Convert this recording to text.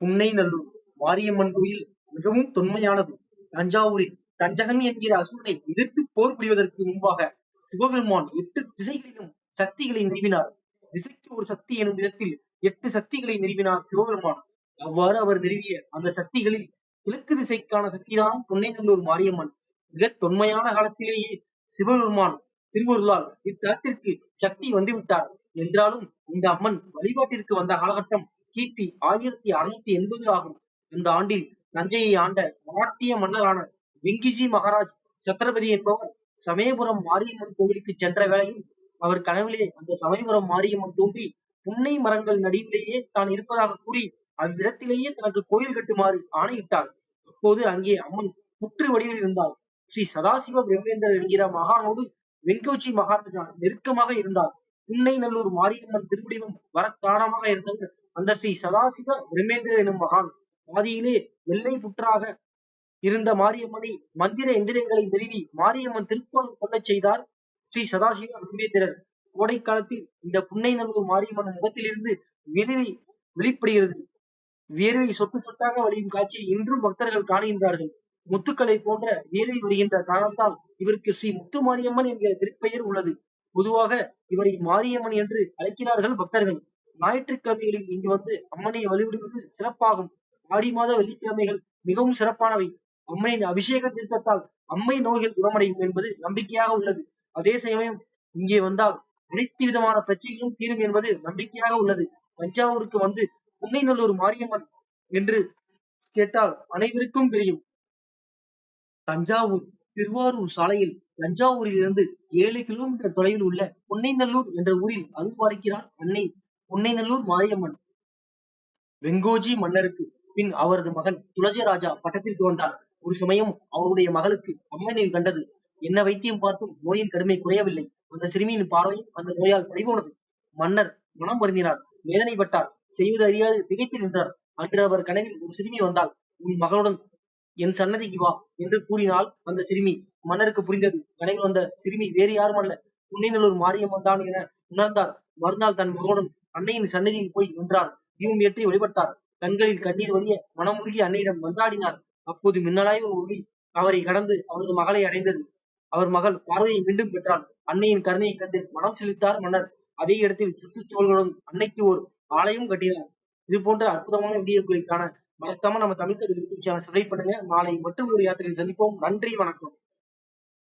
புன்னைநல்லூர் மாரியம்மன் கோயில் மிகவும் தொன்மையானது. தஞ்சாவூரில் தஞ்சகன் என்கிற அசுரனை எதிர்த்து போர் புரிவதற்கு முன்பாக சிவபெருமான் 8 திசைகளிலும் சக்திகளை நிறுவினார். திசைக்கு ஒரு சக்தி எனும் விதத்தில் 8 சக்திகளை நிறுவினார் சிவபெருமான். அவ்வாறு அவர் நிறுவிய அந்த சக்திகளில் கிழக்கு திசைக்கான சக்திதான் புன்னைநல்லூர் மாரியம்மன். மிக தொன்மையான காலத்திலேயே சிவபெருமான் திருவருளால் இத்தலத்திற்கு சக்தி வந்துவிட்டார். என்றாலும் இந்த அம்மன் வழிபாட்டிற்கு வந்த காலகட்டம் கிபி 1680 ஆகும். அந்த ஆண்டில் தஞ்சையை ஆண்ட மராட்டிய மன்னரான வெங்கிஜி மகாராஜ் சத்ரபதி என்பவர் சமயபுரம் மாரியம்மன் கோவிலுக்கு சென்ற வேளையில் அவர் கனவிலே அந்த சமயபுரம் மாரியம்மன் தோன்றி புன்னை மரங்கள் நடுவிலேயே தான் இருப்பதாக கூறி அவ்விடத்திலேயே தனக்கு கோயில் கட்டுமாறு ஆணையிட்டார். அப்போது அங்கே அம்மன் புற்று வடிவில் இருந்தார். ஸ்ரீ சதாசிவ பிரம்மேந்திரர் என்கிற மகானோடு வெங்கோச்சி மகாராஜா நெருக்கமாக இருந்தார். புன்னைநல்லூர் மாரியம்மன் திருவடிவம் வர காரணமாக இருந்தவர் அந்த ஸ்ரீ சதாசிவ பிரம்மேந்திரர் எனும் மகான். பாதியிலே வெள்ளை புற்றாக இருந்த மாரியம்மனை மந்திர எந்திரங்களை நிறுவி மாரியம்மன் திருக்கோலம் கொள்ளச் செய்தார் ஸ்ரீ சதாசிவ பிரம்மேந்திரர். கோடை காலத்தில் இந்த புன்னைநல்லூர் மாரியம்மன் முகத்திலிருந்து வியர்வை வெளிப்படுகிறது. வியர்வை சொட்டு சொட்டாக வழியும் காட்சியை இன்றும் பக்தர்கள் காணுகின்றார்கள். முத்துக்களை போன்ற வியர்வை வருகின்ற காரணத்தால் இவருக்கு ஸ்ரீ முத்து மாரியம்மன் என்கிற திருப்பெயர் உள்ளது. பொதுவாக இவரை மாரியம்மன் என்று அழைக்கிறார்கள் பக்தர்கள். ஞாயிற்றுக்கிழமைகளில் இங்கு வந்து அம்மனை வழிபடுவது சிறப்பாகும். ஆடி மாத வெள்ளிக்கிழமைகள் மிகவும் சிறப்பானவை. அம்மனின் அபிஷேக தீர்த்தத்தால் அம்மை நோய்கள் குணமடையும் என்பது நம்பிக்கையாக உள்ளது. அதே சமயம் இங்கே வந்தால் அனைத்து விதமான பிரச்சனைகளும் தீரும் என்பது நம்பிக்கையாக உள்ளது. தஞ்சாவூருக்கு வந்து புன்னைநல்லூர் மாரியம்மன் என்று கேட்டால் அனைவருக்கும் தெரியும். தஞ்சாவூர் திருவாரூர் சாலையில் தஞ்சாவூரில் இருந்து 7 கிலோமீட்டர் தொலைவில் உள்ள புன்னைநல்லூர் என்ற ஊரில் அருள் பாலிக்கிறார் அன்னை புன்னைநல்லூர் மாரியம்மன். வெங்கோஜி மன்னருக்கு பின் அவரது மகன் துளஜராஜா பட்டத்திற்கு வந்தார். ஒரு சமயம் அவருடைய மகளுக்கு அம்மனை கண்டது. என்ன வைத்தியம் பார்த்தும் நோயின் கடுமை குறையவில்லை. அந்த சிறுமியின் பார்வையும் அந்த நோயால் பறிபோனது. மன்னர் மனம் வருந்தினார், வேதனைப்பட்டார், செய்வது அறியாது திகைத்து நின்றார். அன்று அவர் கனவில் ஒரு சிறுமி வந்தால், உன் மகனுடன் என் சன்னதிக்கு வா என்று கூறினாள் அந்த சிறுமி. மன்னருக்கு புரிந்தது, கனவில் வந்த சிறுமி வேறு யாரும் அல்ல, புன்னைநல்லூர் மாரியம்மன் தான் என உணர்ந்தார். மறுநாள் தன் மகனுடன் அன்னையின் சன்னதியில் போய் நின்றார். தீபம் ஏற்றி வழிபட்டார். கண்களில் கண்ணீர் வழிய மனமுருகி அன்னையிடம் மன்றாடினார். அப்போது மின்னலாய் ஒரு ஒளி அவரை கடந்து அவரது மகளை அடைந்தது. அவர் மகள் பார்வையை மீண்டும் பெற்றாள். அன்னையின் கருணையை கண்டு மனம் செலுத்தார் மன்னர். அதே இடத்தில் சுற்றுச்சூழலுடன் அன்னைக்கு ஒரு ஆலயம் கட்டினார். இது போன்ற அற்புதமான வீடியோக்களை காண மறக்காம நம்ம தமிழ் யூடியூப் சேனல் சப்ஸ்கிரைப் பண்ணுங்க. நாளை மற்றும் ஒரு யாத்திரையில் சந்திப்போம். நன்றி, வணக்கம்.